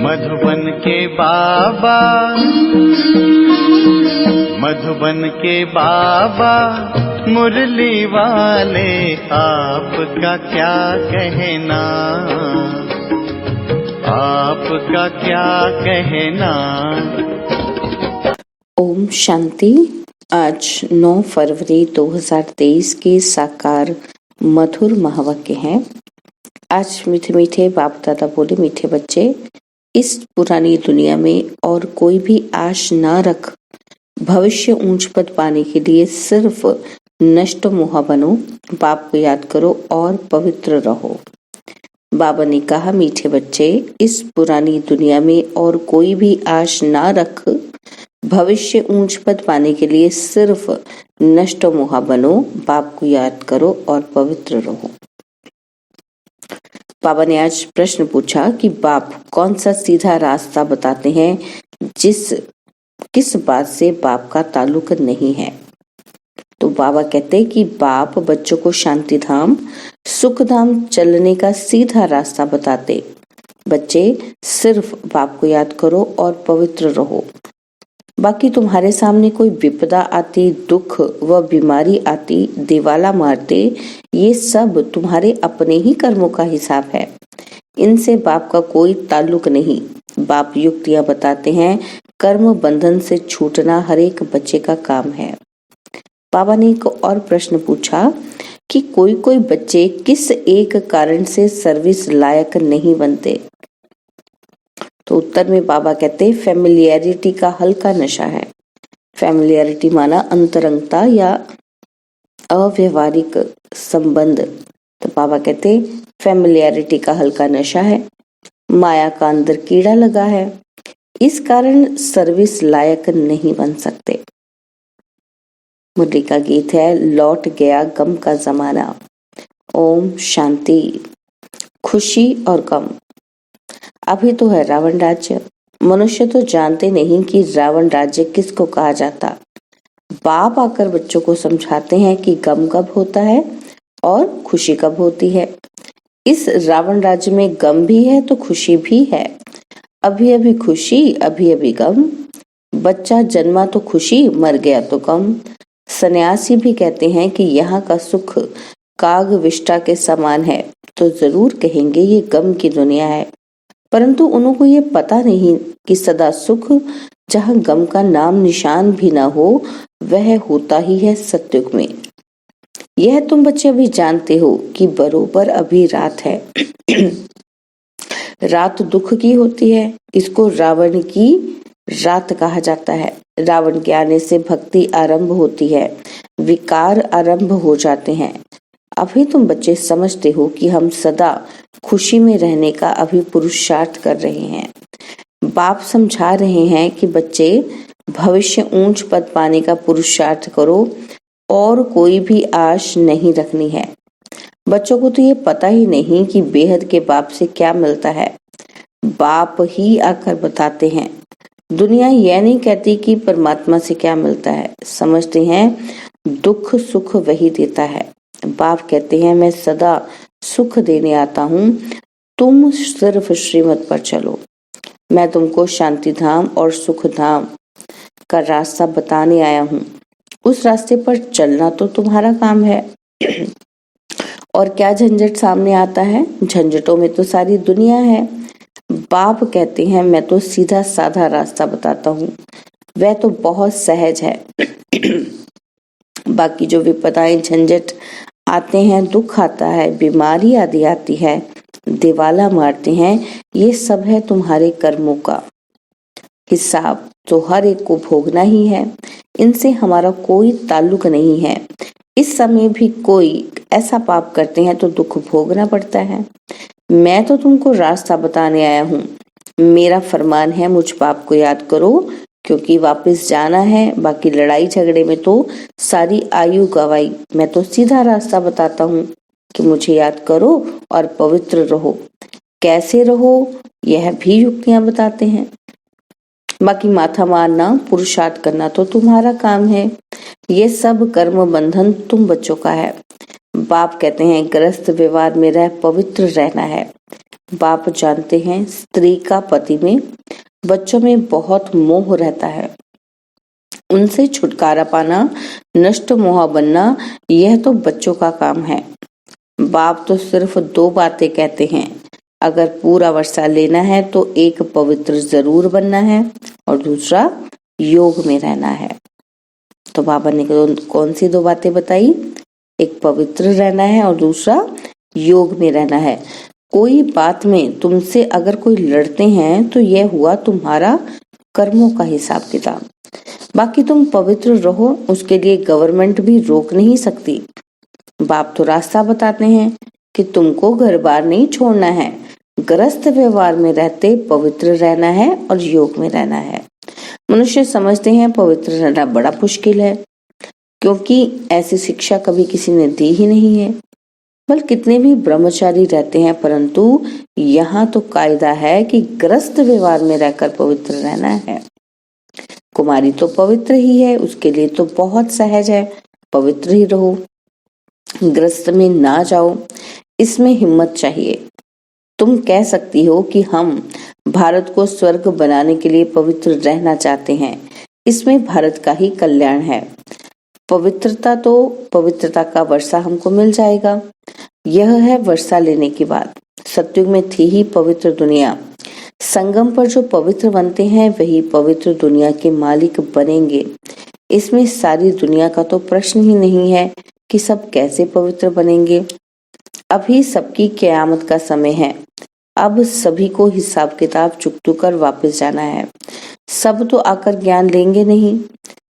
मधुबन के बाबा, मधुबन के बाबा मुरली वाले, आपका क्या कहना, आपका क्या कहना। ओम शांति। आज 9 फरवरी 2023 के साकार मधुर महावाक्य हैं। आज मीठे मीठे बाप दादा बोले, मीठे बच्चे, इस पुरानी दुनिया में और कोई भी आश ना रख। भविष्य ऊंच पद पाने के लिए सिर्फ नष्ट मोह बनो, बाप को याद करो और पवित्र रहो। बाबा ने कहा, मीठे बच्चे, इस पुरानी दुनिया में और कोई भी आश ना रख। भविष्य ऊंच पद पाने के लिए सिर्फ नष्ट मोह बनो, बाप को याद करो और पवित्र रहो। बाबा ने आज प्रश्न पूछा कि बाप कौन सा सीधा रास्ता बताते हैं, किस बात से बाप का ताल्लुक नहीं है। तो बाबा कहते हैं कि बाप बच्चों को शांति धाम, सुख धाम चलने का सीधा रास्ता बताते। बच्चे, सिर्फ बाप को याद करो और पवित्र रहो। बाकी तुम्हारे सामने कोई विपदा आती, दुख व बीमारी आती, दिवाला मारते, ये सब तुम्हारे अपने ही कर्मों का हिसाब है। इनसे बाप का कोई ताल्लुक नहीं। बाप युक्तियां बताते हैं। कर्म बंधन से छूटना हर एक बच्चे का काम है। बाबा ने एक और प्रश्न पूछा कि कोई बच्चे किस एक कारण से सर्विस लायक नहीं बनते। तो उत्तर में बाबा कहते, फैमिलियरिटी का हल्का नशा है। फैमिलियरिटी माना अंतरंगता या अव्यवहारिक संबंध। तो बाबा कहते, फैमिलियरिटी का हल्का नशा है, माया का अंदर कीड़ा लगा है, इस कारण सर्विस लायक नहीं बन सकते। मुरली का गीत है, लौट गया गम का जमाना। ओम शांति। खुशी और गम। अभी तो है रावण राज्य। मनुष्य तो जानते नहीं कि रावण राज्य किसको कहा जाता। बाप आकर बच्चों को समझाते हैं कि गम कब होता है और खुशी कब होती है। इस रावण राज्य में गम भी है तो खुशी भी है। अभी अभी खुशी, अभी अभी गम। बच्चा जन्मा तो खुशी, मर गया तो गम। सन्यासी भी कहते हैं कि यहाँ का सुख काग विष्टा के समान है, तो जरूर कहेंगे ये गम की दुनिया है। परंतु उनको ये पता नहीं कि सदा सुख जहाँ गम का नाम निशान भी ना हो, वह होता ही है सत्युग में। यह तुम बच्चे अभी जानते हो कि बरोबर अभी रात है। रात दुख की होती है, इसको रावण की रात कहा जाता है। रावण के आने से भक्ति आरंभ होती है, विकार आरंभ हो जाते हैं। अभी तुम बच्चे समझते हो कि हम सदा खुशी में रहने का अभी पुरुषार्थ कर रहे हैं। बाप समझा रहे हैं कि बच्चे, भविष्य ऊंच पद पाने का पुरुषार्थ करो और कोई भी आश नहीं रखनी है। बच्चों को तो ये पता ही नहीं कि बेहद के बाप से क्या मिलता है। बाप ही आकर बताते हैं। दुनिया यह नहीं कहती कि परमात्मा से क्या मिलता है। समझते हैं दुख सुख वही देता है। बाप कहते हैं, मैं सदा सुख देने आता हूँ, तुम सिर्फ श्रीमत पर चलो। मैं तुमको शांति धाम और सुख धाम का रास्ता बताने आया हूँ। उस रास्ते पर चलना तो तुम्हारा काम है। और क्या झंझट सामने आता है? झंझटों में तो सारी दुनिया है। बाप कहते हैं, मैं तो सीधा साधा रास्ता बताता हूँ, वह तो बहुत सहज है। बाकी जो विपदाएं झंझट आते हैं, दुख आता है, बीमारी आदि आती है, दिवाला मारते हैं, ये सब है तुम्हारे कर्मों का हिसाब, तो हर एक को भोगना ही है। इनसे हमारा कोई ताल्लुक नहीं है। इस समय भी कोई ऐसा पाप करते हैं तो दुख भोगना पड़ता है। मैं तो तुमको रास्ता बताने आया हूँ। मेरा फरमान है, मुझ बाप को याद करो, क्योंकि वापस जाना है। बाकी लड़ाई झगड़े में तो सारी आयु गवाई। मैं तो सीधा रास्ता बताता हूँ कि मुझे याद करो और पवित्र रहो। कैसे रहो, यह भी युक्तियां बताते हैं। बाकी माथा मारना, पुरुषार्थ करना तो तुम्हारा काम है। ये सब कर्म बंधन तुम बच्चों का है। बाप कहते हैं, ग्रस्त व्यवहार में रह पवित्र रहना है। बाप जानते हैं स्त्री का पति में, बच्चों में बहुत मोह रहता है। उनसे छुटकारा पाना, नष्ट मोह बनना, यह तो बच्चों का काम है। बाप तो सिर्फ 2 बातें कहते हैं, अगर पूरा वर्षा लेना है तो एक पवित्र जरूर बनना है और दूसरा योग में रहना है। तो बाबा ने कौन सी 2 बातें बताई? एक पवित्र रहना है और दूसरा योग में रहना है। कोई बात में तुमसे अगर कोई लड़ते हैं तो यह हुआ तुम्हारा कर्मों का हिसाब किताब। बाकी तुम पवित्र रहो, उसके लिए गवर्नमेंट भी रोक नहीं सकती। बाप तो रास्ता बताते हैं कि तुमको घर बार नहीं छोड़ना है, गृहस्थ व्यवहार में रहते पवित्र रहना है और योग में रहना है। मनुष्य समझते हैं पवित्र रहना बड़ा मुश्किल है, क्योंकि ऐसी शिक्षा कभी किसी ने दी ही नहीं है। बल कितने भी ब्रह्मचारी रहते हैं, परंतु यहाँ तो कायदा है कि गृहस्थ व्यवहार में रहकर पवित्र रहना है। कुमारी तो पवित्र ही है, उसके लिए तो बहुत सहज है, पवित्र ही रहो, गृहस्थ में ना जाओ। इसमें हिम्मत चाहिए। तुम कह सकती हो कि हम भारत को स्वर्ग बनाने के लिए पवित्र रहना चाहते हैं, इसमें भारत का ही कल्याण है। पवित्रता का वर्षा हमको मिल जाएगा। यह है वर्षा लेने की बात। सतयुग में थी ही पवित्र दुनिया। संगम पर जो पवित्र बनते हैं वही पवित्र दुनिया के मालिक बनेंगे। इसमें सारी दुनिया का तो प्रश्न ही नहीं है कि सब कैसे पवित्र बनेंगे। अभी सबकी क़यामत का समय है। अब सभी को हिसाब किताब चुकतू कर वापस जाना है। सब तो आकर ज्ञान लेंगे नहीं।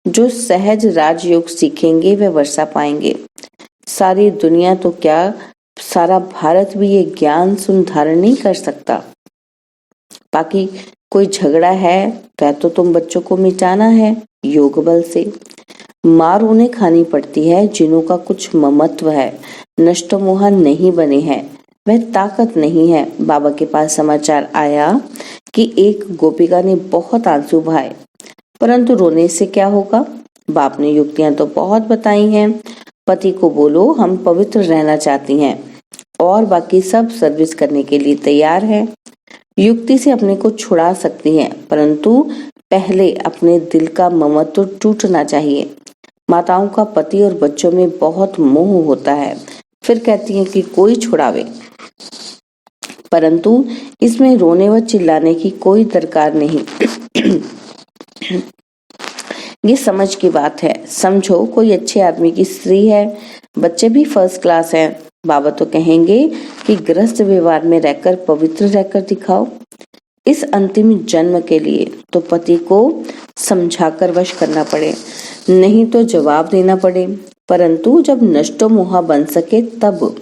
जो सहज राजयोग सीखेंगे वे वर्षा पाएंगे। सारी दुनिया तो क्या, सारा भारत भी ये ज्ञान सुन धारण नहीं कर सकता। बाकी कोई झगड़ा है तो तुम बच्चों को मिटाना है योग बल से। मार उन्हें खानी पड़ती है जिन्हों का कुछ ममत्व है, नष्ट मोह नहीं बने हैं, वह ताकत नहीं है। बाबा के पास समाचार आया कि एक गोपिका ने बहुत आंसू बहाए, परंतु रोने से क्या होगा। बाप ने युक्तियां तो बहुत बताई हैं। पति को बोलो हम पवित्र रहना चाहती हैं और बाकी सब सर्विस करने के लिए तैयार हैं। युक्ति से अपने को छुड़ा सकती हैं, परंतु पहले अपने दिल का ममत्व टूटना चाहिए। माताओं का पति और बच्चों में बहुत मोह होता है, फिर कहती हैं कि कोई छुड़ावे, परंतु इसमें रोने व चिल्लाने की कोई दरकार नहीं। ये समझ की बात है। समझो कोई अच्छे आदमी की स्त्री है, बच्चे भी फर्स्ट क्लास हैं। बाबा तो कहेंगे कि गृहस्थ व्यवहार में रहकर पवित्र रहकर दिखाओ। इस अंतिम जन्म के लिए तो पति को समझाकर वश करना पड़े, नहीं तो जवाब देना पड़े। परंतु जब नष्ट मोह बन सके तब।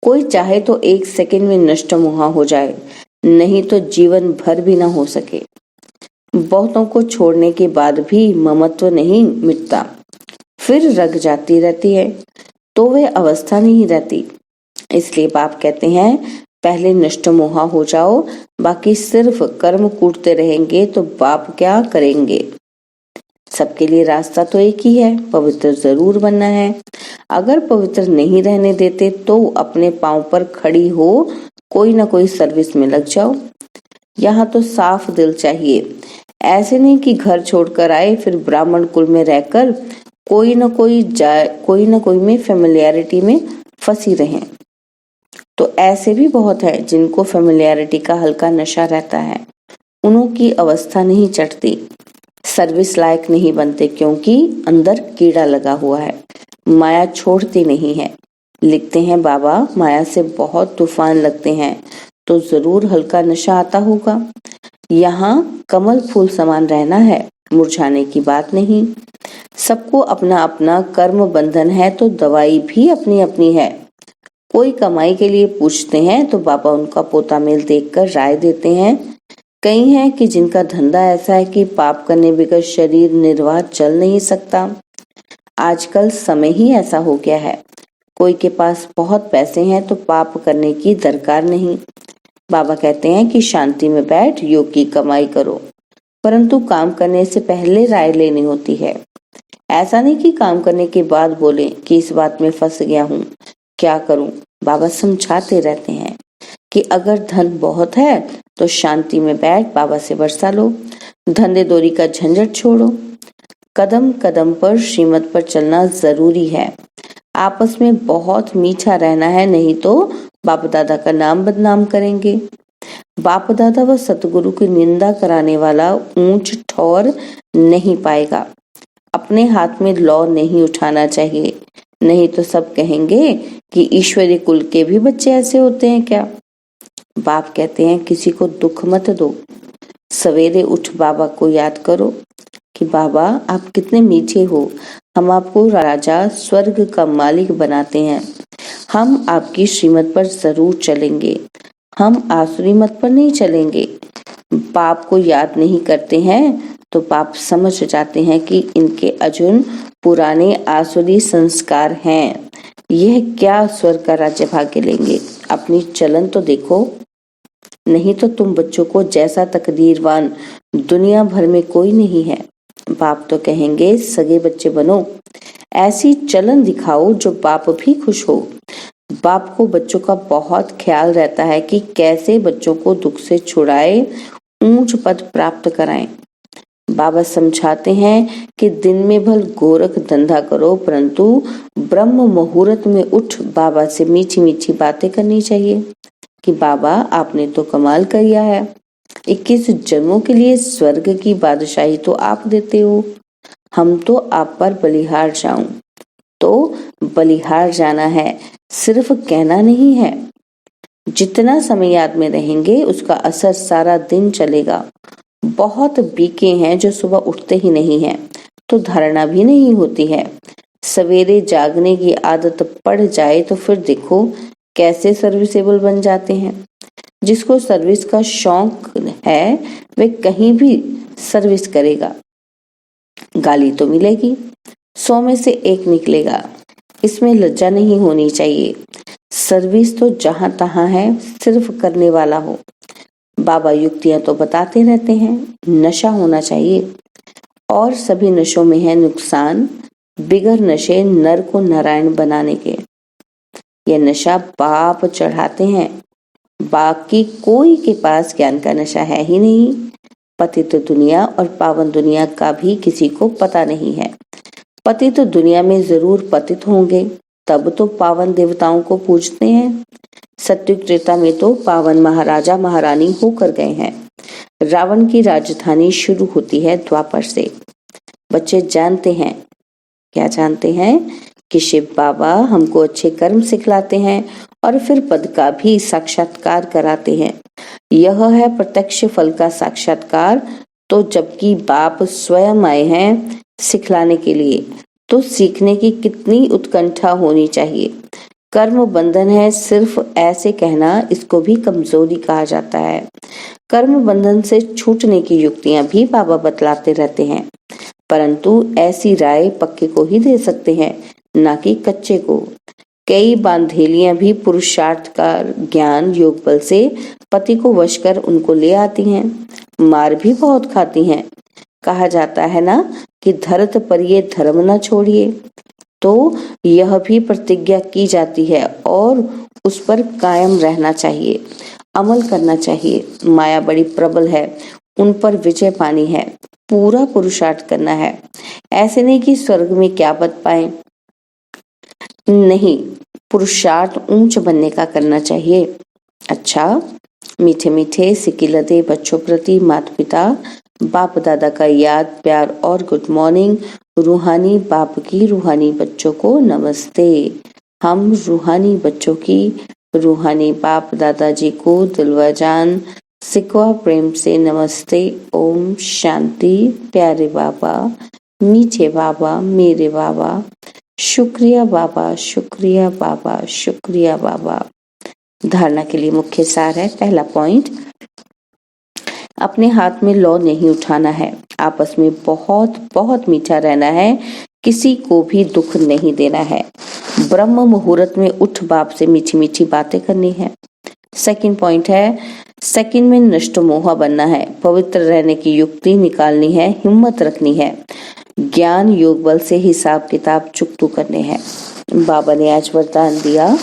कोई चाहे तो 1 सेकंड में नष्ट मोह हो जाए, नहीं तो जीवन भर भी ना हो सके। बहुतों को छोड़ने के बाद भी ममत्व नहीं मिटता, फिर रग जाती रहती है, तो वे अवस्था नहीं रहती। इसलिए बाप कहते हैं पहले नष्ट मोह हो जाओ, बाकी सिर्फ कर्म कूटते रहेंगे तो बाप क्या करेंगे। सबके लिए रास्ता तो एक ही है, पवित्र जरूर बनना है। अगर पवित्र नहीं रहने देते तो अपने पांव पर खड़ी हो कोई ना कोई सर्विस में लग जाओ। यहाँ तो साफ दिल चाहिए। ऐसे नहीं कि घर छोड़कर आए फिर ब्राह्मण कुल में रहकर कोई ना कोई में फेमिलियरिटी में फंसी रहें। तो ऐसे भी बहुत है जिनको फेमिलियरिटी का हल्का नशा रहता है, उनकी अवस्था नहीं चढ़ती, सर्विस लायक नहीं बनते, क्योंकि अंदर कीड़ा लगा हुआ है, माया छोड़ती नहीं है। लिखते हैं बाबा माया से बहुत तूफान लगते हैं तो जरूर हल्का नशा आता होगा। यहाँ कमल फूल समान रहना है, मुरझाने की बात नहीं। सबको अपना अपना कर्म बंधन है तो दवाई भी अपनी अपनी है। कोई कमाई के लिए पूछते हैं तो बाबा उनका पोता मेल देखकर राय देते हैं। कई हैं कि जिनका धंधा ऐसा है कि पाप करने बगैर शरीर निर्वाह चल नहीं सकता। आजकल समय ही ऐसा हो गया है। कोई के पास बहुत पैसे हैं तो पाप करने की दरकार नहीं। बाबा कहते हैं कि शांति में बैठ योग की कमाई करो, परंतु काम करने से पहले राय लेनी होती है। ऐसा नहीं कि काम करने के बाद बोले कि इस बात में फंस गया हूँ, क्या करूं। बाबा समझाते रहते हैं कि अगर धन बहुत है तो शांति में बैठ बाबा से वर्षा लो, धंधे दोरी का झंझट छोड़ो। कदम कदम पर श्रीमत पर चलना जरूरी है। आपस में बहुत मीठा रहना है, नहीं तो बाप दादा का नाम बदनाम करेंगे। बाप दादा व सतगुरु की निंदा कराने वाला ऊंच ठौर नहीं पाएगा। अपने हाथ में लौ नहीं उठाना चाहिए, नहीं तो सब कहेंगे कि ईश्वरी कुल के भी बच्चे ऐसे होते हैं क्या। बाप कहते हैं किसी को दुख मत दो। सवेरे उठ बाबा को याद करो कि बाबा आप कितने मीठे हो, हम आपको राजा स्वर्ग का मालिक बनाते हैं। हम आपकी श्रीमत पर जरूर चलेंगे, हम आसुरी मत पर नहीं चलेंगे। बाप को याद नहीं करते हैं तो बाप समझ जाते हैं कि इनके अजुन पुराने आसुरी संस्कार हैं। यह क्या स्वर्ग का राज्य भाग्य लेंगे, अपनी चलन तो देखो। नहीं तो तुम बच्चों को जैसा तकदीरवान दुनिया भर में कोई नहीं है। बाप तो कहेंगे सगे बच्चे बनो, ऐसी चलन दिखाओ जो बाप भी खुश हो। बाप को बच्चों का बहुत ख्याल रहता है कि कैसे बच्चों को दुख से छुड़ाए, ऊंच पद प्राप्त कराएं। बाबा समझाते हैं कि दिन में भल गोरख धंधा करो, परंतु ब्रह्म मुहूर्त में उठ बाबा से मीठी मीठी बातें करनी चाहिए कि बाबा आपने तो कमाल किया है, 21 जन्मों के लिए स्वर्ग की बादशाही तो आप देते हो, हम तो आप पर बलिहार जाऊं। तो बलिहार जाना है, सिर्फ कहना नहीं है। जितना समय याद में रहेंगे उसका असर सारा दिन चलेगा। बहुत बीके हैं जो सुबह उठते ही नहीं हैं, तो धारणा भी नहीं होती है। सवेरे जागने की आदत पड़ जाए तो फिर देखो कैसे सर्विसेबल बन जाते हैं। जिसको सर्विस का शौक है वे कहीं भी सर्विस करेगा। गाली तो मिलेगी, 100 में से 1 निकलेगा, इसमें लज्जा नहीं होनी चाहिए। सर्विस तो जहां तहां है, सिर्फ करने वाला हो। बाबा युक्तियां तो बताते रहते हैं, नशा होना चाहिए और सभी नशों में है नुकसान। बिगर नशे नर को नारायण बनाने के। यह नशा बाप चढ़ाते हैं, बाकी कोई के पास ज्ञान का नशा है ही नहीं। पतित दुनिया और पावन दुनिया का भी किसी को पता नहीं है। पतित दुनिया में जरूर पतित होंगे, तब तो पावन देवताओं को पूजते हैं। सत्युग त्रेता में तो पावन महाराजा महारानी होकर गए हैं। रावण की राजधानी शुरू होती है द्वापर से। बच्चे जानते हैं, क्या जानते हैं कि शिव बाबा हमको अच्छे कर्म सिखलाते हैं और फिर पद का भी साक्षात्कार कराते हैं। यह है प्रत्यक्ष फल का साक्षात्कार। तो जबकि बाप स्वयं आए हैं सिखलाने के लिए, तो सीखने की कितनी उत्कंठा होनी चाहिए। कर्म बंधन है, सिर्फ ऐसे कहना इसको भी कमजोरी कहा जाता है। कर्म बंधन से छूटने की युक्तियां भी बाबा बतलाते रहते हैं, परंतु ऐसी राय पक्के को ही दे सकते हैं, ना कि कच्चे को। कई बांधेलियां भी पुरुषार्थ का ज्ञान योग बल से पति को वश कर उनको ले आती हैं, मार भी बहुत खाती हैं। कहा जाता है ना कि धरत पर ये धर्म न छोड़िए, तो यह भी प्रतिज्ञा की जाती है और उस पर कायम रहना चाहिए, अमल करना चाहिए। माया बड़ी प्रबल है, उन पर विजय पानी है, पूरा पुरुषार्थ करना है। ऐसे नहीं कि स्वर्ग में क्या पद पाए, नहीं, पुरुषार्थ ऊंच बनने का करना चाहिए। अच्छा, मीठे मीठे सिकिलते बच्चों प्रति माता पिता बाप दादा का याद प्यार और गुड मॉर्निंग। रूहानी बाप की रूहानी बच्चों को नमस्ते। हम रूहानी बच्चों की रूहानी बाप दादाजी को दिलवा जान सिकवा प्रेम से नमस्ते। ओम शांति। प्यारे बाबा, मीठे बाबा, मेरे बाबा, शुक्रिया बाबा, शुक्रिया बाबा, शुक्रिया बाबा। धारणा के लिए मुख्य सार है। पहला पॉइंट, अपने हाथ में लौ नहीं उठाना है, आपस में बहुत बहुत मीठा रहना है, किसी को भी दुख नहीं देना है। ब्रह्म मुहूर्त में उठ बाप से मीठी मीठी बातें करनी है। सेकंड पॉइंट है, सेकंड में नष्ट मोहा बनना है, पवित्र रहने की युक्ति निकालनी है, हिम्मत रखनी है, ज्ञान योग बल से हिसाब किताब चुकतू करने हैं। बाबा ने आज वरदान दिया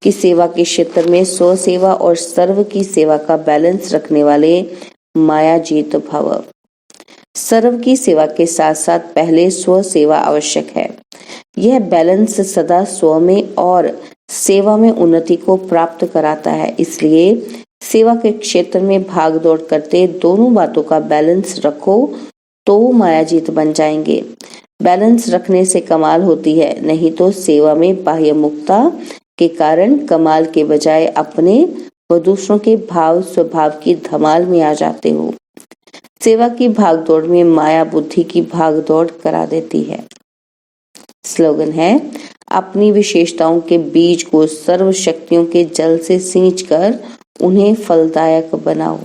कि सेवा के क्षेत्र में स्व सेवा और सर्व की सेवा का बैलेंस रखने वाले मायाजीत भव। सर्व की सेवा के साथ साथ पहले स्व सेवा आवश्यक है। यह बैलेंस सदा स्व में और सेवा में उन्नति को प्राप्त कराता है। इसलिए सेवा के क्षेत्र में भाग दौड़ करते दोनों बातों का बैलेंस रखो तो मायाजीत बन जाएंगे। बैलेंस रखने से कमाल होती है, नहीं तो सेवा में बाह्य मुक्ता के कारण कमाल के बजाय अपने व दूसरों के भाव स्वभाव की धमाल में आ जाते हो। सेवा की भागदौड़ में माया बुद्धि की भागदौड़ करा देती है। स्लोगन है, अपनी विशेषताओं के बीज को सर्व शक्तियों के जल से सींचकर उन्हें फलदायक बनाओ।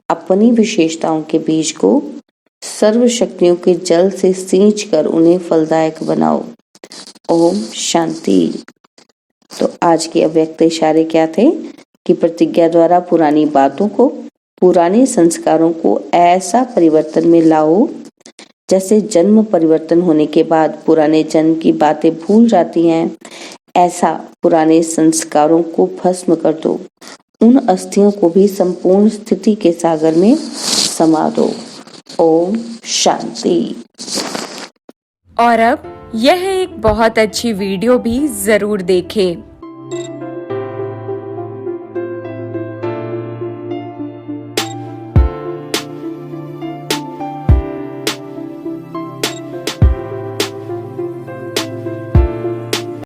अपनी विशेषताओं के बीज को सर्व शक्तियों के जल से सींचकर उन्हें फलदायक बनाओ। ओम शांति। तो आज के अव्यक्त इशारे क्या थे कि प्रतिज्ञा द्वारा पुरानी बातों को, पुराने संस्कारों को ऐसा परिवर्तन में लाओ जैसे जन्म परिवर्तन होने के बाद पुराने जन्म की बातें भूल जाती हैं, ऐसा पुराने संस्कारों को भस्म कर दो। उन अस्थियों को भी संपूर्ण स्थिति के सागर में समा दो। ओम शांति। और अब यह एक बहुत अच्छी वीडियो भी जरूर देखें।